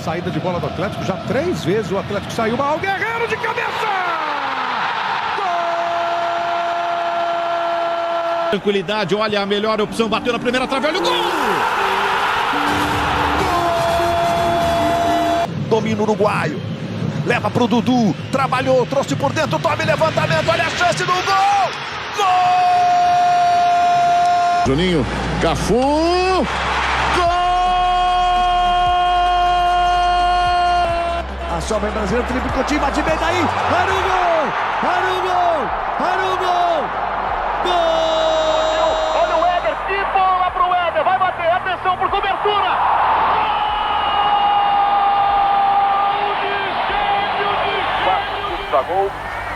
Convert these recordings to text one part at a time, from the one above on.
saída de bola do Atlético, já 3 vezes o Atlético saiu mal. Guerreiro de cabeça! Gol! Tranquilidade, olha a melhor opção, bateu na primeira trave, olha o gol! Domínio uruguaio, leva pro Dudu, trabalhou, trouxe por dentro, tome levantamento, olha a chance do gol! Gol! Juninho, Cafu! Ação bem brasileiro, Felipe Coutinho, bate bem daí, para o gol! Para o gol! Para o gol! Gol! Olha o Éder, que bola pro Éder, vai bater, atenção por cobertura! Gol,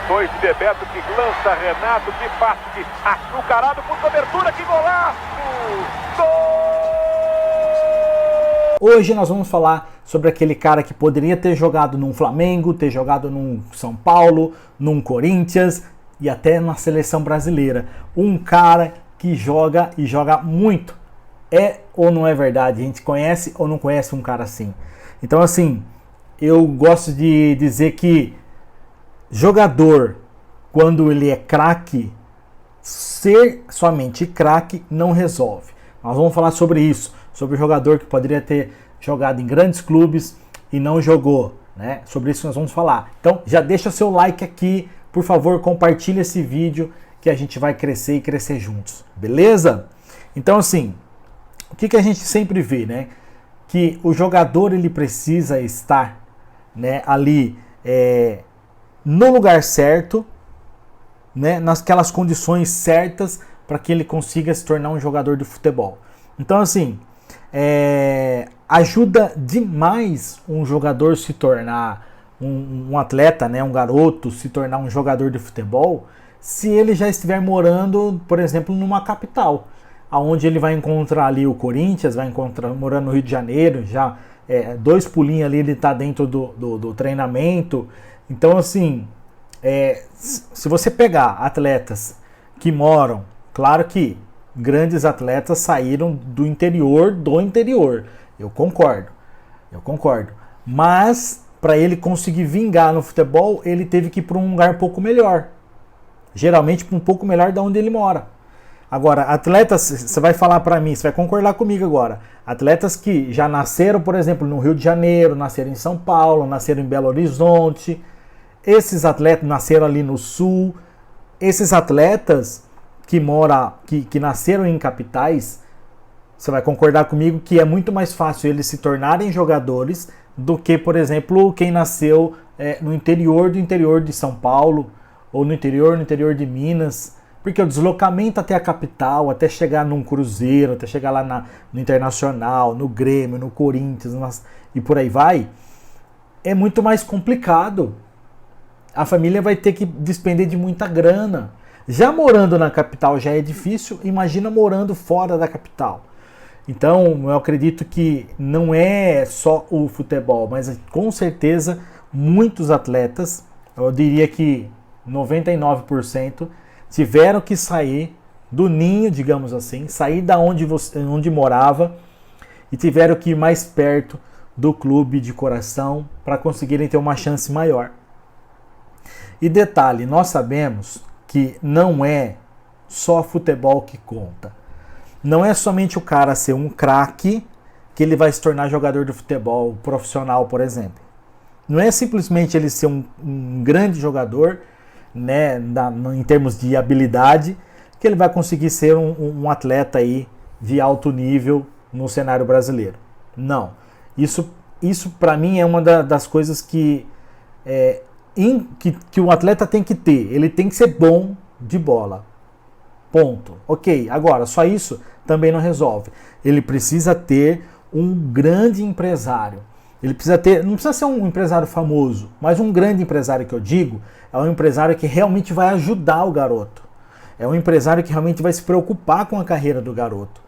2 de Bebeto, que lança Renato, que passe açucarado por cobertura, que golaço! Gol! Hoje nós vamos falar sobre aquele cara que poderia ter jogado num Flamengo, ter jogado num São Paulo, num Corinthians e até na seleção brasileira. Um cara que joga e joga muito. É ou não é verdade? A gente conhece ou não conhece um cara assim? Então assim, eu gosto de dizer que jogador, quando ele é craque, ser somente craque não resolve. Nós vamos falar sobre isso, sobre o jogador que poderia ter jogado em grandes clubes e não jogou, né? Sobre isso nós vamos falar. Então já deixa seu like aqui, por favor, compartilha esse vídeo que a gente vai crescer e crescer juntos, beleza? Então assim, o que a gente sempre vê, né? Que o jogador ele precisa estar, né, ali no lugar certo, né, nasquelas condições certas para que ele consiga se tornar um jogador de futebol. Então assim, ajuda demais um jogador se tornar um atleta, né, um garoto se tornar um jogador de futebol, se ele já estiver morando, por exemplo, numa capital, aonde ele vai encontrar ali o Corinthians, vai encontrar morando no Rio de Janeiro, já 2 pulinhos ali ele está dentro do treinamento. Então assim, se você pegar atletas que moram, claro que grandes atletas saíram do interior, eu concordo, mas para ele conseguir vingar no futebol, ele teve que ir para um lugar um pouco melhor, geralmente para um pouco melhor de onde ele mora. Agora, atletas, você vai falar para mim, você vai concordar comigo agora, atletas que já nasceram, por exemplo, no Rio de Janeiro, nasceram em São Paulo, nasceram em Belo Horizonte, esses atletas nasceram ali no Sul, esses atletas que nasceram em capitais, você vai concordar comigo que é muito mais fácil eles se tornarem jogadores do que, por exemplo, quem nasceu no interior do interior de São Paulo ou no interior de Minas, porque o deslocamento até a capital, até chegar num Cruzeiro, até chegar lá no Internacional, no Grêmio, no Corinthians e por aí vai, é muito mais complicado. A família vai ter que despender de muita grana. Já morando na capital já é difícil, imagina morando fora da capital. Então eu acredito que não é só o futebol, mas com certeza muitos atletas, eu diria que 99%, tiveram que sair do ninho, digamos assim, sair da onde morava e tiveram que ir mais perto do clube de coração para conseguirem ter uma chance maior. E detalhe, nós sabemos que não é só futebol que conta. Não é somente o cara ser um craque que ele vai se tornar jogador de futebol profissional, por exemplo. Não é simplesmente ele ser um grande jogador, né, em termos de habilidade, que ele vai conseguir ser um atleta aí de alto nível no cenário brasileiro. Não. Isso para mim é uma das coisas que o atleta tem que ter. Ele tem que ser bom de bola. Ponto. Ok, agora, só isso também não resolve. Ele precisa ter um grande empresário. Ele precisa ter, não precisa ser um empresário famoso, mas um grande empresário que eu digo, é um empresário que realmente vai ajudar o garoto. É um empresário que realmente vai se preocupar com a carreira do garoto.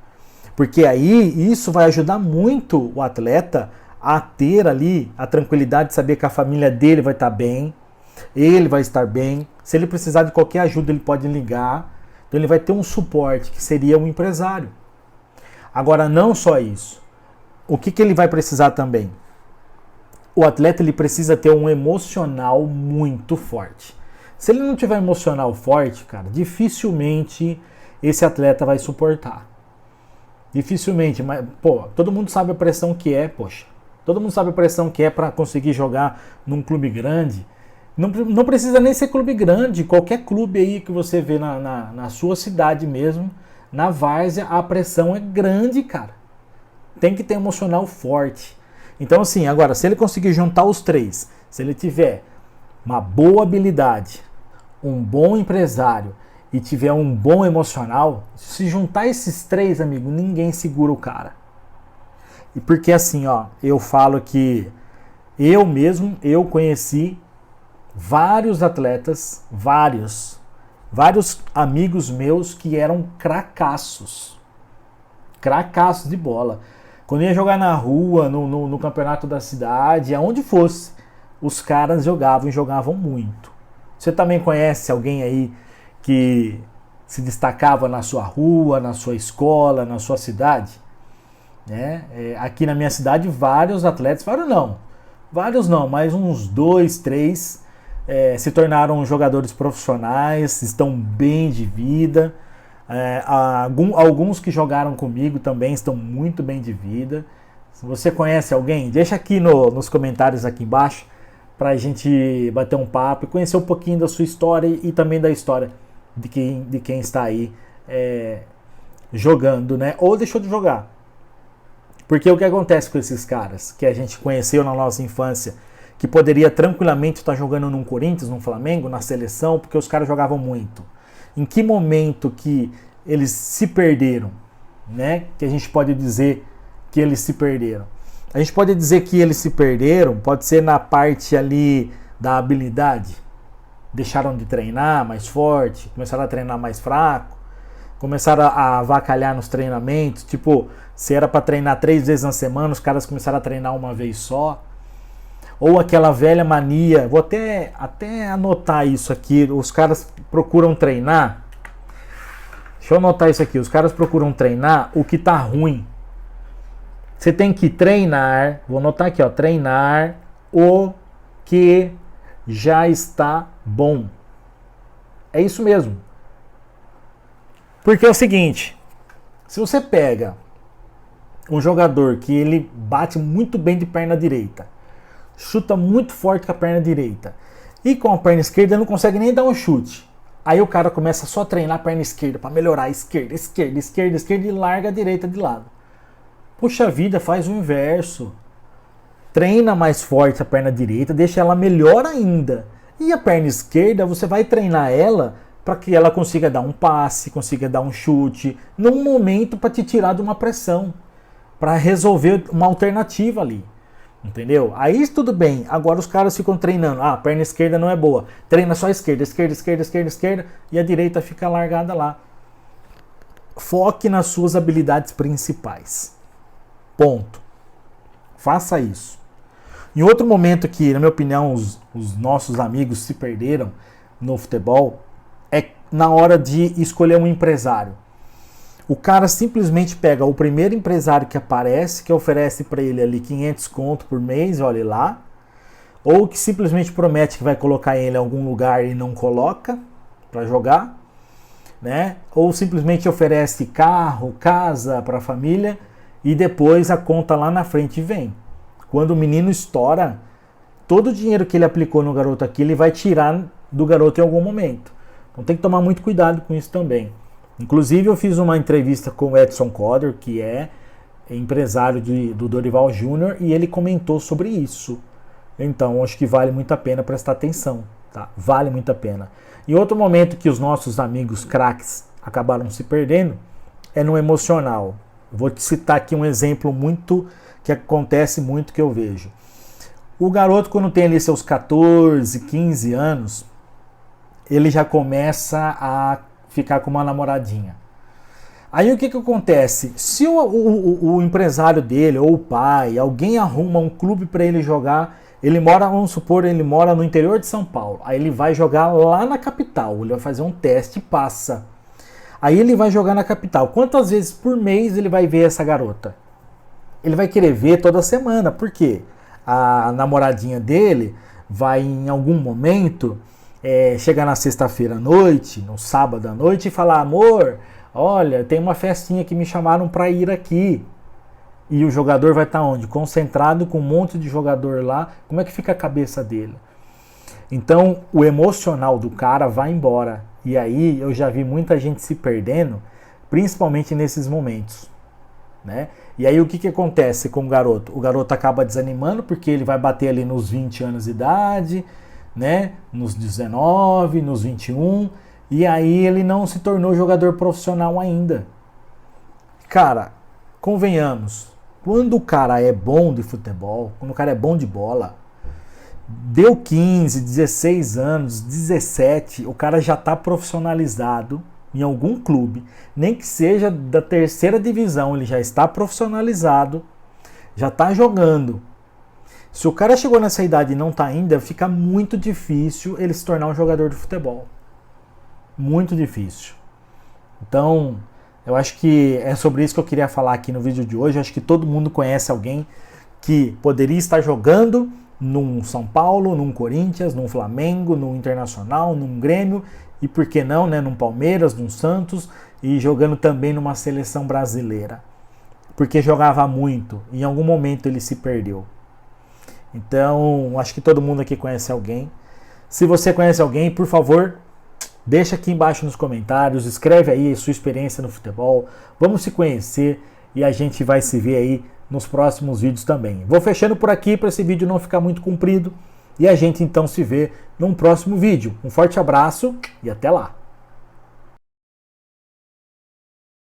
Porque aí isso vai ajudar muito o atleta a ter ali a tranquilidade de saber que a família dele vai estar bem, ele vai estar bem. Se ele precisar de qualquer ajuda, ele pode ligar. Então ele vai ter um suporte, que seria um empresário. Agora, não só isso. O que ele vai precisar também? o atleta ele precisa ter um emocional muito forte. Se ele não tiver emocional forte, cara, dificilmente esse atleta vai suportar. Dificilmente, mas, pô, todo mundo sabe a pressão que é, poxa. Todo mundo sabe a pressão que é para conseguir jogar num clube grande. Não precisa nem ser clube grande, qualquer clube aí que você vê na sua cidade mesmo, na várzea, a pressão é grande, cara. Tem que ter emocional forte. Então, assim, agora, se ele conseguir juntar os três, se ele tiver uma boa habilidade, um bom empresário e tiver um bom emocional, se juntar esses três, amigo, ninguém segura o cara. E porque assim, ó, eu falo que eu conheci vários atletas, vários amigos meus que eram cracassos de bola. Quando ia jogar na rua, no campeonato da cidade, aonde fosse, os caras jogavam e jogavam muito. Você também conhece alguém aí que se destacava na sua rua, na sua escola, na sua cidade? Aqui na minha cidade, vários atletas, vários não, mas uns 2, 3 se tornaram jogadores profissionais, estão bem de vida. Alguns que jogaram comigo também estão muito bem de vida. Se você conhece alguém, deixa aqui nos comentários aqui embaixo para a gente bater um papo e conhecer um pouquinho da sua história e também da história de quem está aí jogando, né? Ou deixou de jogar. Porque o que acontece com esses caras que a gente conheceu na nossa infância, que poderia tranquilamente estar jogando num Corinthians, num Flamengo, na seleção, porque os caras jogavam muito. Em que momento que eles se perderam, né? Que a gente pode dizer que eles se perderam. A gente pode dizer que eles se perderam, pode ser na parte ali da habilidade. Deixaram de treinar mais forte, começaram a treinar mais fraco, começaram a avacalhar nos treinamentos, tipo, se era para treinar 3 vezes na semana, os caras começaram a treinar uma vez só. Ou aquela velha mania, vou até anotar isso aqui, os caras procuram treinar, deixa eu anotar isso aqui, os caras procuram treinar o que tá ruim. Você tem que treinar, vou anotar aqui, ó, treinar o que já está bom. É isso mesmo. Porque é o seguinte, se você pega um jogador que ele bate muito bem de perna direita, chuta muito forte com a perna direita e com a perna esquerda não consegue nem dar um chute, aí o cara começa só a treinar a perna esquerda para melhorar a esquerda e larga a direita de lado. Puxa vida, faz o inverso. Treina mais forte a perna direita, deixa ela melhor ainda. E a perna esquerda, você vai treinar ela para que ela consiga dar um passe, consiga dar um chute, num momento para te tirar de uma pressão, para resolver uma alternativa ali. Entendeu? Aí tudo bem. Agora os caras ficam treinando. Ah, a perna esquerda não é boa. Treina só a esquerda e a direita fica largada lá. Foque nas suas habilidades principais. Ponto. Faça isso. Em outro momento que, na minha opinião, os nossos amigos se perderam no futebol é na hora de escolher um empresário. O cara simplesmente pega o primeiro empresário que aparece, que oferece para ele ali 500 conto por mês, olha lá, ou que simplesmente promete que vai colocar ele em algum lugar e não coloca para jogar, né? Ou simplesmente oferece carro, casa para a família e depois a conta lá na frente vem. Quando o menino estoura, todo o dinheiro que ele aplicou no garoto aqui, ele vai tirar do garoto em algum momento. Então tem que tomar muito cuidado com isso também. Inclusive eu fiz uma entrevista com o Edson Coder, que é empresário do Dorival Júnior, e ele comentou sobre isso. Então acho que vale muito a pena prestar atenção, tá? Vale muito a pena. E outro momento que os nossos amigos craques acabaram se perdendo é no emocional. Vou te citar aqui um exemplo que acontece muito, que eu vejo. O garoto, quando tem ali seus 14, 15 anos, ele já começa a ficar com uma namoradinha. Aí o que acontece? Se o empresário dele, ou o pai, alguém arruma um clube para ele jogar, ele mora, vamos supor, ele mora no interior de São Paulo, aí ele vai jogar lá na capital, ele vai fazer um teste e passa. Aí ele vai jogar na capital. Quantas vezes por mês ele vai ver essa garota? Ele vai querer ver toda semana. Por quê? a namoradinha dele vai em algum momento chegar na sexta-feira à noite, no sábado à noite e falar: amor, olha, tem uma festinha que me chamaram para ir aqui. E o jogador vai estar onde? Concentrado com um monte de jogador lá. Como é que fica a cabeça dele? Então o emocional do cara vai embora. E aí eu já vi muita gente se perdendo, principalmente nesses momentos, né? E aí o que acontece com o garoto? O garoto acaba desanimando porque ele vai bater ali nos 20 anos de idade, né? Nos 19, nos 21, e aí ele não se tornou jogador profissional ainda. Cara, convenhamos, quando o cara é bom de futebol, quando o cara é bom de bola, deu 15, 16 anos, 17, o cara já está profissionalizado em algum clube, nem que seja da terceira divisão, ele já está profissionalizado, já está jogando. Se o cara chegou nessa idade e não está ainda, fica muito difícil ele se tornar um jogador de futebol. Muito difícil. Então, eu acho que é sobre isso que eu queria falar aqui no vídeo de hoje. Eu acho que todo mundo conhece alguém que poderia estar jogando num São Paulo, num Corinthians, num Flamengo, num Internacional, num Grêmio e por que não, né, num Palmeiras, num Santos e jogando também numa seleção brasileira. Porque jogava muito, em algum momento ele se perdeu. Então, acho que todo mundo aqui conhece alguém. Se você conhece alguém, por favor, deixa aqui embaixo nos comentários, escreve aí a sua experiência no futebol. Vamos se conhecer e a gente vai se ver aí nos próximos vídeos também. Vou fechando por aqui para esse vídeo não ficar muito comprido e a gente então se vê num próximo vídeo. Um forte abraço e até lá!